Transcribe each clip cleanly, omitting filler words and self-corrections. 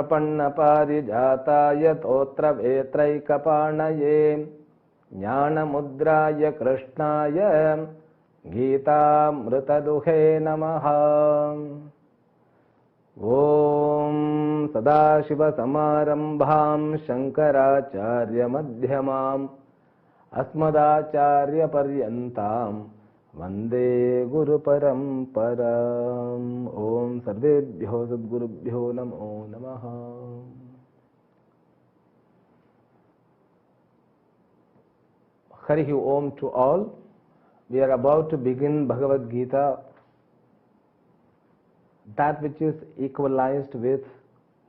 प्रपन्नपारिजाताय तोत्रवेत्रैकपाणये ज्ञानमुद्राय कृष्णाय गीतामृतदुहे नमः। ॐ सदाशिवसमारम्भां शङ्कराचार्यमध्यमाम् अस्मदाचार्यपर्यन्तां वन्दे गुरुपरम्पराम्। ॐ सर्वेभ्यो सद्गुरुभ्यो नमो नमः। Harihi Om to all. We are about to begin Bhagavad Gita, that which is equalized with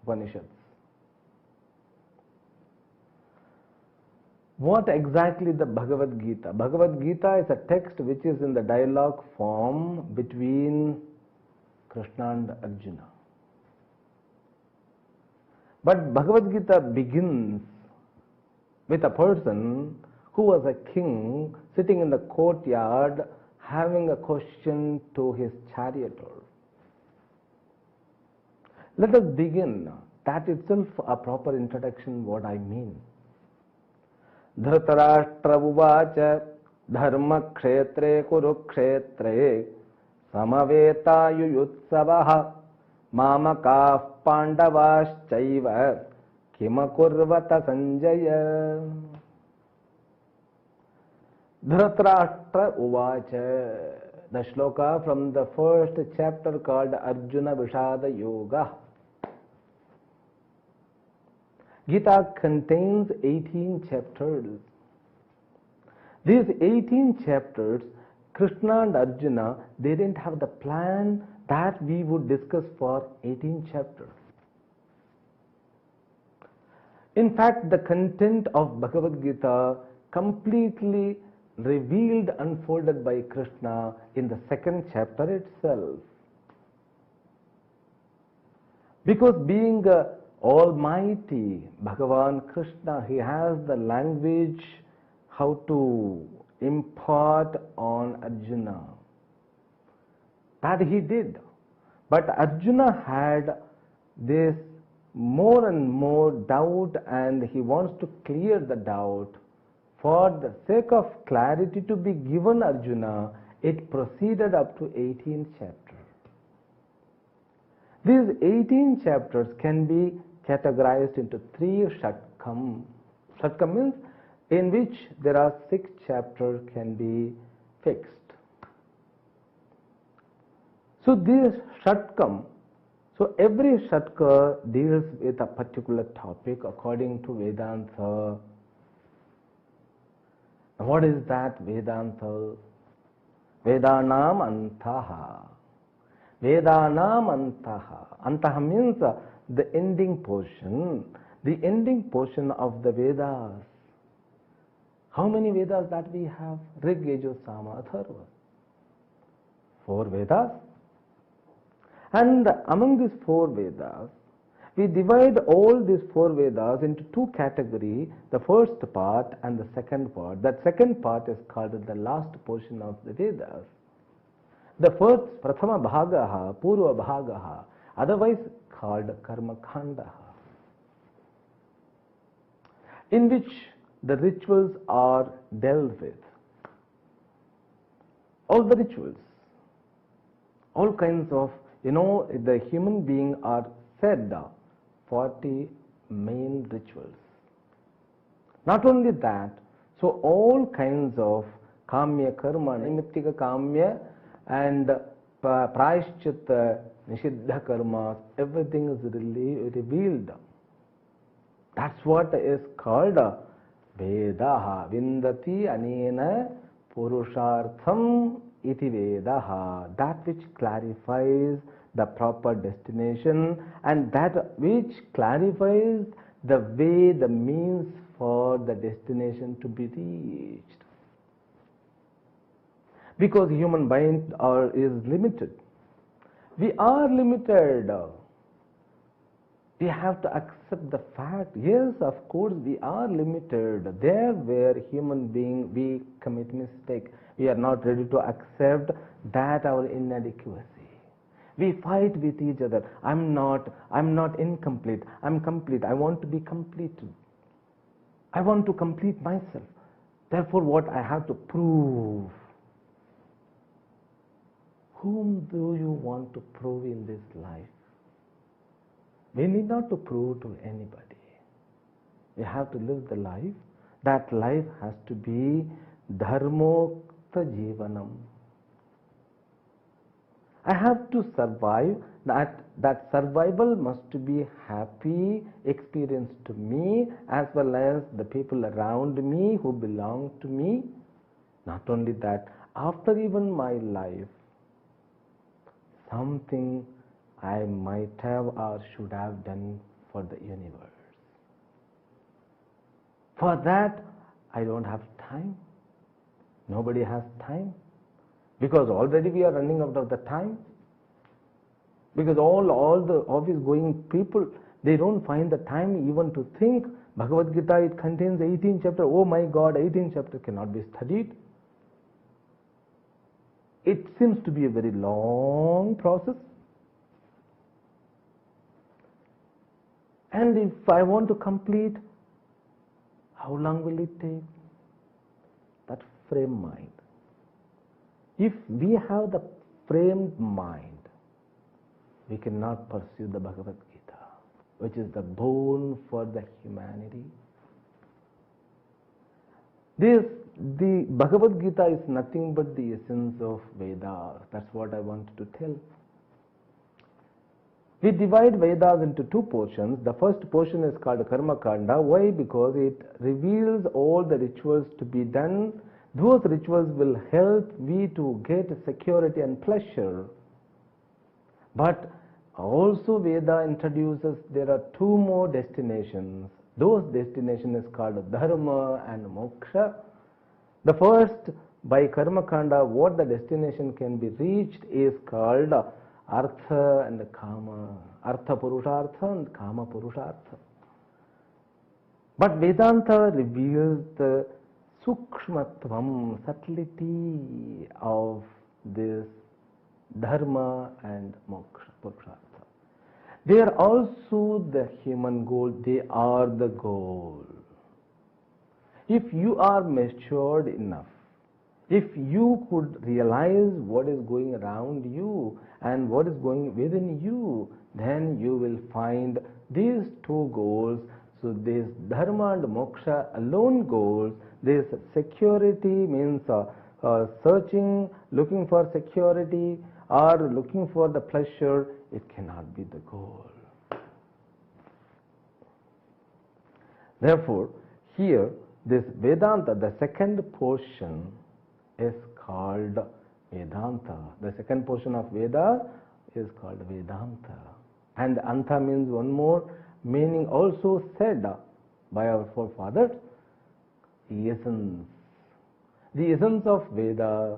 Upanishads. What exactly the Bhagavad Gita? Bhagavad Gita is a text which is in the dialogue form between Krishna and Arjuna. But Bhagavad Gita begins with a person who was a king sitting in the courtyard having a question to his charioteer. Let us begin. That itself a proper introduction what I mean. Dhritarashtra uvacha dharma kshetre kurukshetre samaveta mamakah pandavaschaiva kimakurvata sanjaya. Dhritarashtra uvacha, the shloka from the first chapter called Arjuna Vishada Yoga. Gita contains 18 chapters. These 18 chapters, Krishna and Arjuna, they didn't have the plan that we would discuss for 18 chapters. In fact, the content of Bhagavad Gita completely revealed, unfolded by Krishna in the second chapter itself. Because being Almighty Bhagavan Krishna, he has the language how to impart on Arjuna. That he did. But Arjuna had this more and more doubt, and he wants to clear the doubt. For the sake of clarity to be given Arjuna, it proceeded up to 18 chapters. These 18 chapters can be categorized into 3 shatkam. Shatkam means in which there are 6 chapters can be fixed. So this shatkam, so every shatka deals with a particular topic according to Vedanta. What is that Vedanta? Vedanam antaha. Vedanam antaha. Antaha means the ending portion. The ending portion of the Vedas. How many Vedas that we have? Rig, Yajur, Sama, Atharva. 4 Vedas. And among these 4 Vedas, we divide all these 4 Vedas into 2 categories, the first part and the second part. That second part is called the last portion of the Vedas. The first, Prathama Bhagaha, Purva Bhagaha, otherwise called Karma Khandaha, in which the rituals are dealt with. All the rituals, all kinds of, the human being are said 40 main rituals. Not only that, so all kinds of kamya karma, nimittika kamya and prayashchitta, nishiddha karma, everything is revealed. That's what is called Vedaha. Vindati anena purushartham iti Vedaha. That which clarifies the proper destination, and that which clarifies the way, the means for the destination to be reached. Because human mind is limited. We are limited. We have to accept the fact. Yes, of course, we are limited. There where human being, we commit mistake. We are not ready to accept that our inadequacy. We fight with each other. I'm not incomplete. I'm complete. I want to be completed. I want to complete myself. Therefore, what I have to prove? Whom do you want to prove in this life? We need not to prove to anybody. We have to live the life. That life has to be dharmokta jivanam. I have to survive. That survival must be happy experience to me as well as the people around me who belong to me. Not only that, after even my life, something I might have or should have done for the universe. For that, I don't have time. Nobody has time. Because already we are running out of the time. Because all the office going people, they don't find the time even to think. Bhagavad Gita, it contains 18 chapters. Oh my God, 18 chapters cannot be studied. It seems to be a very long process. And if I want to complete, how long will it take? That frame mind. If we have the framed mind, we cannot pursue the Bhagavad Gita, which is the bone for the humanity. The Bhagavad Gita is nothing but the essence of Vedas. That's what I wanted to tell. We divide Vedas into two portions. The first portion is called Karma Kanda. Why? Because it reveals all the rituals to be done. Those rituals will help we to get security and pleasure. But also Veda introduces there are two more destinations. Those destinations is called Dharma and Moksha. The first, by Karma Kanda, what the destination can be reached is called Artha and Kama. Artha Purushartha and Kama Purushartha. But Vedanta reveals the Sukshmatvam, subtlety of this Dharma and Moksha, Purushartha. They are also the human goal, they are the goal. If you are matured enough, if you could realize what is going around you and what is going within you, then you will find these two goals. So this Dharma and Moksha alone goals, this security means searching, looking for security or looking for the pleasure, it cannot be the goal. Therefore, here this Vedanta, the second portion is called Vedanta. The second portion of Veda is called Vedanta. And Anta means one more meaning also said by our forefathers, essence. The essence of Veda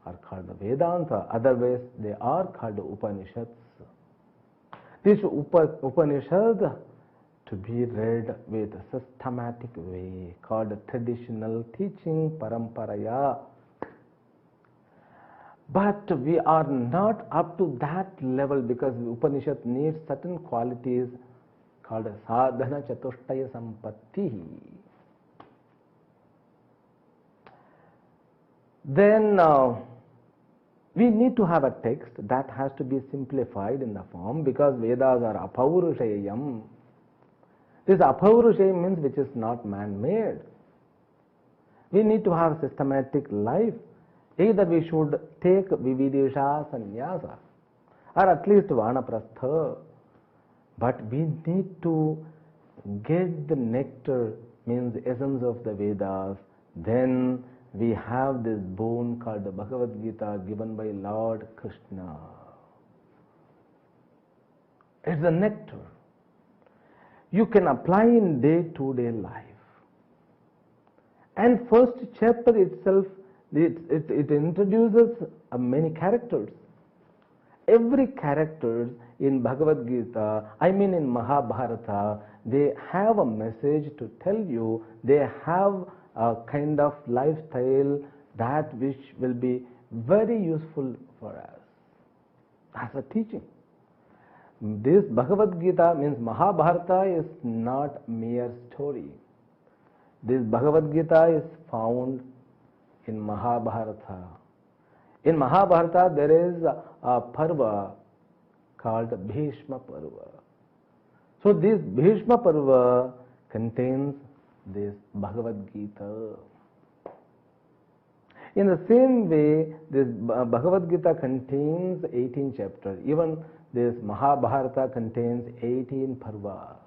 are called Vedanta, otherwise they are called Upanishads. This Upanishad to be read with a systematic way called traditional teaching, paramparaya. But we are not up to that level because Upanishad needs certain qualities called sadhana chatushtaya sampatti. Then we need to have a text that has to be simplified in the form because Vedas are apaurushayam. This apaurushayam means which is not man-made. We need to have systematic life. Either we should take Vividesha Sannyasa or at least Vanaprastha. But we need to get the nectar, means the essence of the Vedas. Then we have this bone called the Bhagavad Gita given by Lord Krishna. It's the nectar. You can apply in day-to-day life. And first chapter itself, it introduces many characters. Every character in Bhagavad Gita, I mean in Mahabharata, they have a message to tell you. They have a kind of lifestyle that which will be very useful for us as a teaching. This Bhagavad Gita means Mahabharata is not mere story. This Bhagavad Gita is found in Mahabharata. In Mahabharata there is a parva called Bhishma Parva. So this Bhishma Parva contains this Bhagavad Gita. In the same way, this Bhagavad Gita contains 18 chapters. Even this Mahabharata contains 18 parvas.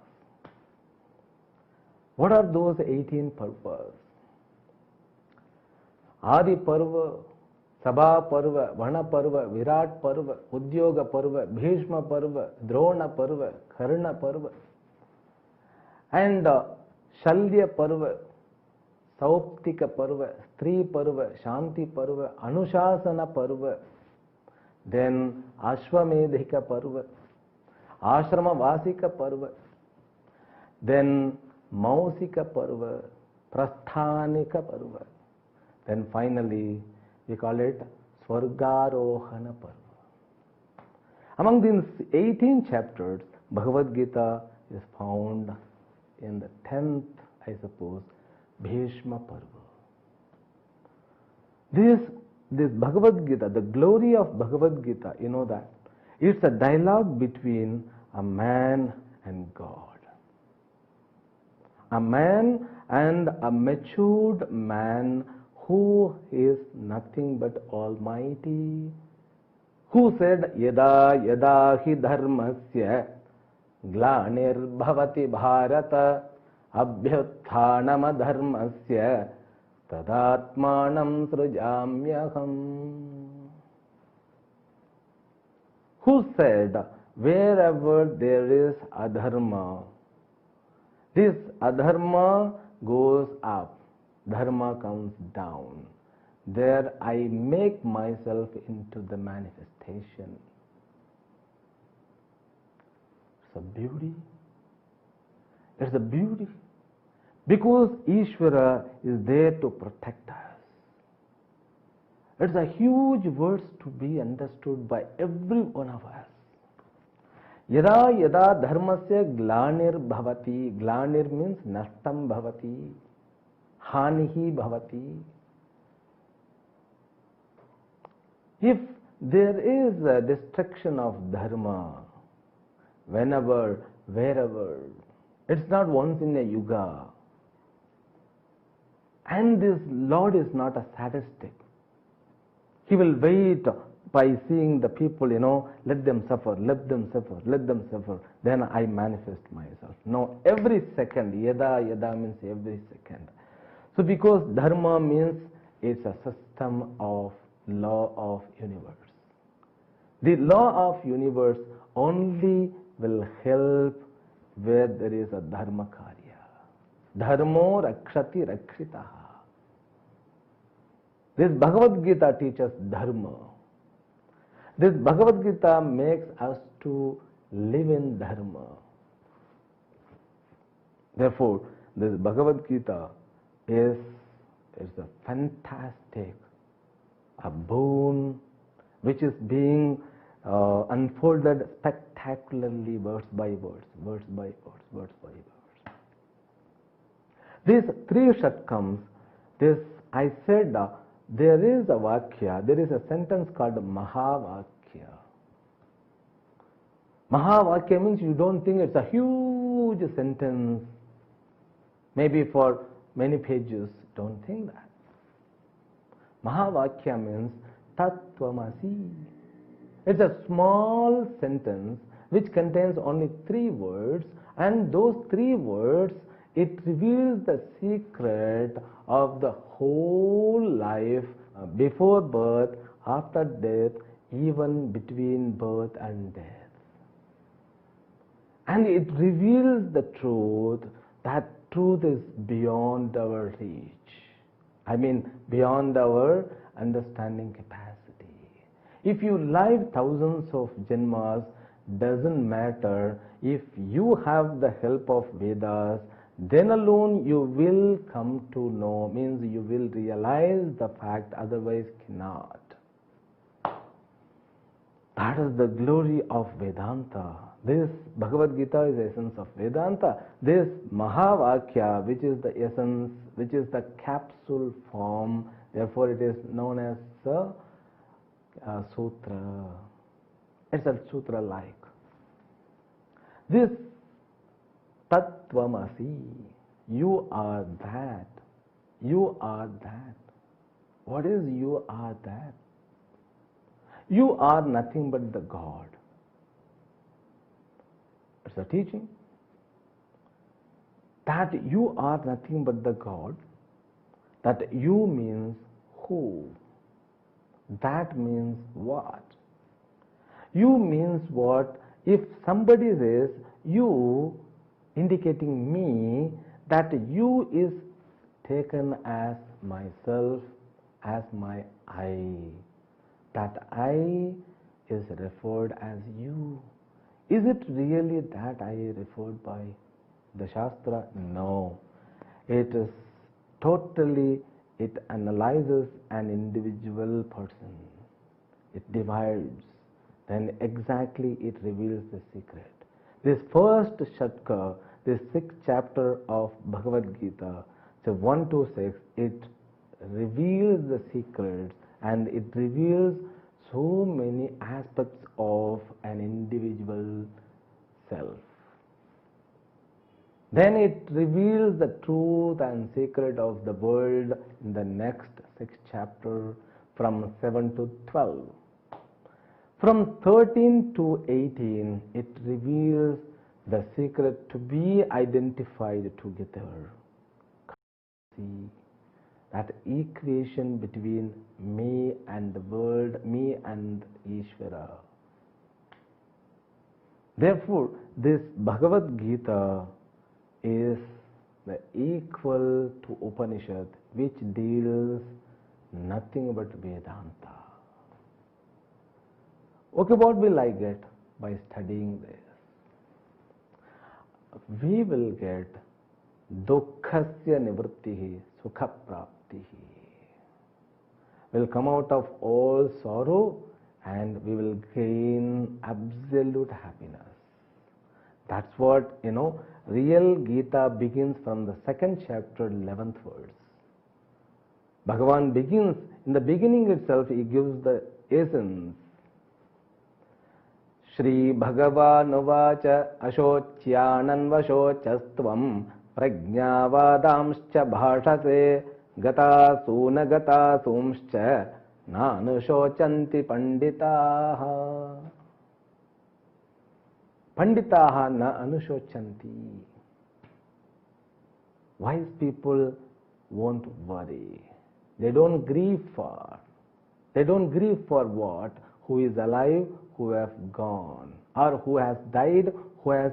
What are those 18 parvas? Adi Parva, Sabha Parva, Vana Parva, Virat Parva, Udyoga Parva, Bhishma Parva, Drona Parva, Karna Parva, and Shalya Parva, Sauptika Parva, Stri Parva, Shanti Parva, Anushasana Parva, then Ashwamedhika Parva, Ashrama Vasika Parva, then Mausika Parva, Prasthanika Parva, then finally we call it Swargarohana Parva. Among these 18 chapters, Bhagavad Gita is found in the 10th, I suppose, Bhishma Parva. This Bhagavad Gita, the glory of Bhagavad Gita, you know that it's a dialogue between a man and God. A man and a matured man who is nothing but Almighty, who said, Yada yada hi dharmasya glanir bhavati bharata abhyutthanam dharmasya tadatmanam srujamyaham. Who said, wherever there is adharma, this adharma goes up, dharma comes down. There I make myself into the manifestation. It's a beauty. It's a beauty. Because Ishvara is there to protect us. It's a huge verse to be understood by every one of us. Yada yada dharmasya glanir bhavati. Glanir means nashtam bhavati, hanihi bhavati. If there is a destruction of dharma, whenever, wherever, it's not once in a yuga. And this Lord is not a sadistic. He will wait by seeing the people, let them suffer, let them suffer, let them suffer. Then I manifest myself. No, every second, yada, yada means every second. So because dharma means it's a system of law of universe. The law of universe only will help where there is a dharma karya. Dharmo rakshati rakshitaha. This Bhagavad Gita teaches dharma. This Bhagavad Gita makes us to live in dharma. Therefore, this Bhagavad Gita is a fantastic, a boon which is being unfolded spectacularly verse by verse, verse by verse, verse by verse. These three shatkams, I said there is a vakya, there is a sentence called Mahavakya. Mahavakya means you don't think it's a huge sentence, maybe for many pages, don't think that. Mahavakya means Tattvamasi. It's a small sentence which contains only 3 words, and those 3 words, it reveals the secret of the whole life before birth, after death, even between birth and death. And it reveals the truth, that truth is beyond our reach. I mean, beyond our understanding capacity. If you live thousands of janmas, doesn't matter. If you have the help of Vedas, then alone you will come to know, means you will realize the fact, otherwise cannot. That is the glory of Vedanta. This Bhagavad Gita is the essence of Vedanta. This Mahavakya, which is the essence, which is the capsule form, therefore it is known as a sutra. It's a sutra like. This Tattvamasi, you are that. You are that. What is you are that? You are nothing but the God. It's a teaching that you are nothing but the God. That you means who? That means what? You means what? If somebody says you, indicating me, that you is taken as myself, as my I. That I is referred as you. Is it really that I referred by the Shastra? No. It is totally, it analyzes an individual person. It divides. Then exactly it reveals the secret. This first Shatka, this 6th chapter of Bhagavad Gita, so 1 to 6, it reveals the secrets and it reveals so many aspects of an individual self. Then it reveals the truth and secret of the world in the next 6th chapter from 7 to 12. From 13 to 18, it reveals the secret to be identified together. See that equation between me and the world, me and Ishvara. Therefore, this Bhagavad Gita is the equal to Upanishad, which deals nothing but Vedanta. Okay, what will I get by studying this? We will get Dukkhasya Nivrittihi Sukha Praptihi. We'll come out of all sorrow and we will gain absolute happiness. That's what, real Gita begins from the 2nd chapter, 11th verse. Bhagavan begins, in the beginning itself, he gives the essence. Shri Bhagavanuvāca Aśocyananvaśocastvam Prajñāvādāmsca bhāṣase Gatāsūna gatāsūmsca Nānuśocanti panditaha. Panditaha na anushocanti. Wise people won't worry. They don't grieve for. They don't grieve for what? Who is alive, who has gone, or who has died, who has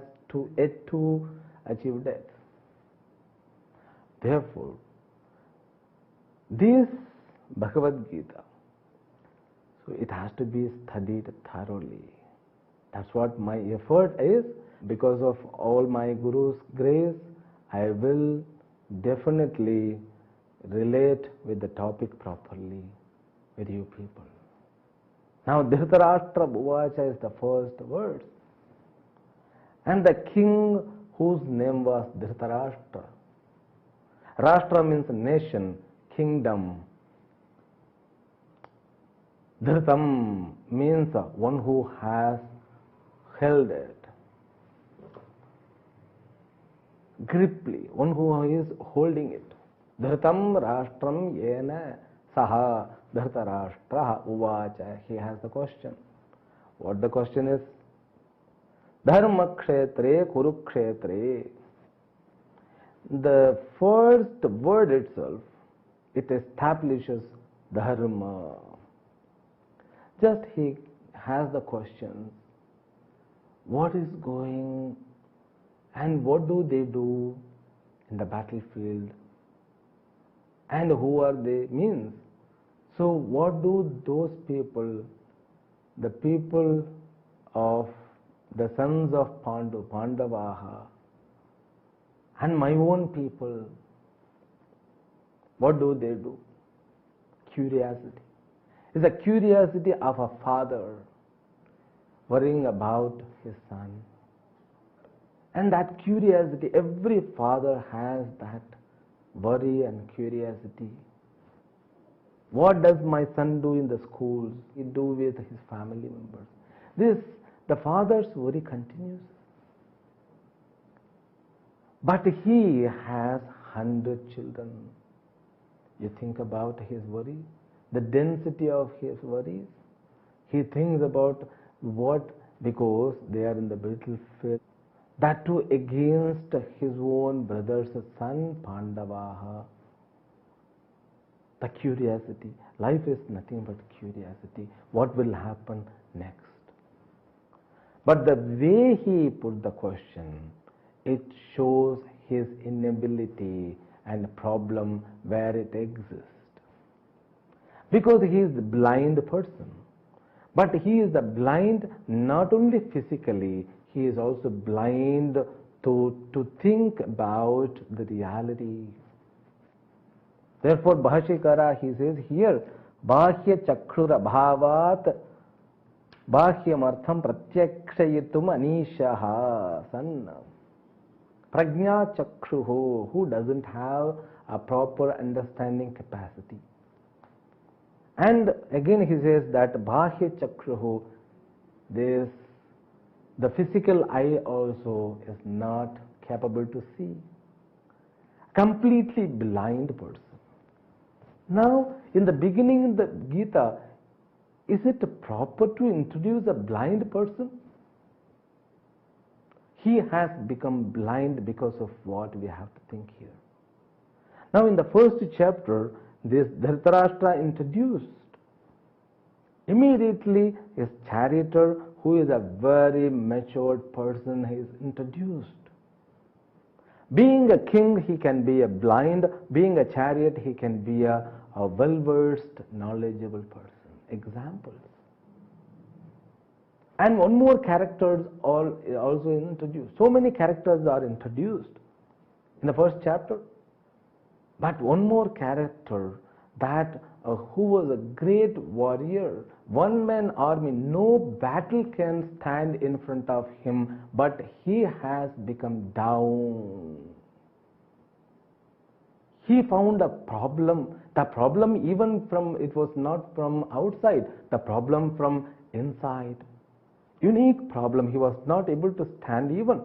yet to achieve death. Therefore, this Bhagavad Gita, so it has to be studied thoroughly. That's what my effort is. Because of all my Guru's grace, I will definitely relate with the topic properly with you people. Now, Dhritarashtra Uvacha is the first verse. And the king whose name was Dhritarashtra. Rashtra means nation, kingdom. Dhritam means one who has held it. Griply, one who is holding it. Dhritam Rashtram Yena Saha Dhritarashtra Uvacha. He has the question. What the question is? Dharma Kshetre Kurukshetre. The first word itself, it establishes Dharma. Just he has the question, what is going and what do they do in the battlefield and who are they means. So what do those people, the people of the sons of Pandavaha and my own people, what do they do? Curiosity. It's the curiosity of a father worrying about his son. And that curiosity, every father has that worry and curiosity. What does my son do in the schools? He do with his family members. This, the father's worry continues. But he has 100 children. You think about his worry, the density of his worries. He thinks about what, because they are in the battlefield, that too against his own brother's son Pandavaha. The curiosity. Life is nothing but curiosity. What will happen next? But the way he put the question, it shows his inability and problem where it exists. Because he is a blind person. But he is blind not only physically, he is also blind to think about the reality. Therefore, Bhashikara, he says here, Bahya Chakshura Bhavat Bhahyamartham Pratyakshayitum Anishaha San. Prajna Chakshuho, who doesn't have a proper understanding capacity. And again he says that Bahya Chakshuho, this, the physical eye also is not capable to see. Completely blind person. Now, in the beginning in the Gita, is it proper to introduce a blind person? He has become blind because of what we have to think here. Now, in the first chapter, this Dhritarashtra introduced. Immediately, his charioteer, who is a very matured person, is introduced. Being a king, he can be a blind. Being a chariot, he can be a well-versed, knowledgeable person. Examples. And one more character is also introduced. So many characters are introduced in the first chapter. But one more character, that who was a great warrior, one-man army, no battle can stand in front of him, but he has become down. He found a problem. The problem even from, it was not from outside, the problem from inside. Unique problem, he was not able to stand even.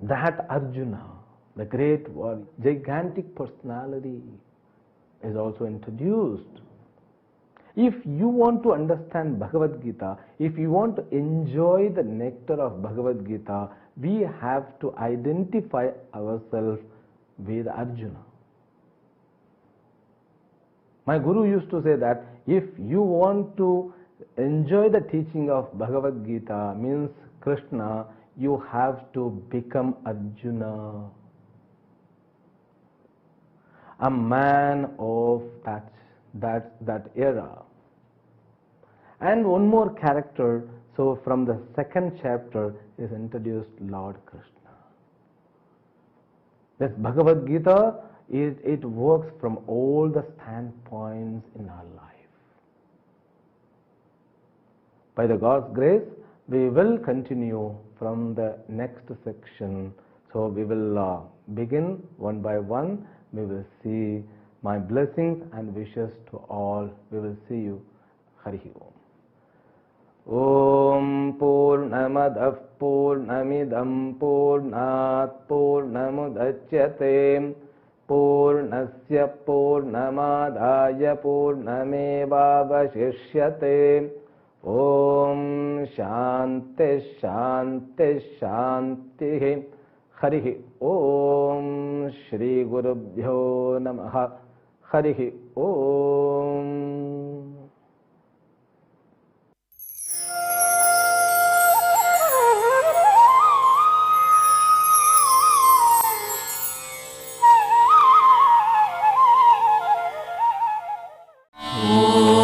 That Arjuna, the great warrior, gigantic personality, is also introduced. If you want to understand Bhagavad Gita, if you want to enjoy the nectar of Bhagavad Gita, we have to identify ourselves with Arjuna. My guru used to say that if you want to enjoy the teaching of Bhagavad Gita, means Krishna, you have to become Arjuna, a man of that era. And one more character, so from the second chapter is introduced Lord Krishna. This Bhagavad Gita, it works from all the standpoints in our life. By the God's grace, we will continue from the next section. So we will begin one by one. We will see my blessings and wishes to all. We will see you. Hari Om. Om Purnamadah Purnamidam Purnat Purnamudachyate Purnasya Purnamadaya Purnamevavashishyate. Om Shanti Shanti Shanti. Hari Om. Shri Gurubhyo Namaha. Hari Om. Oh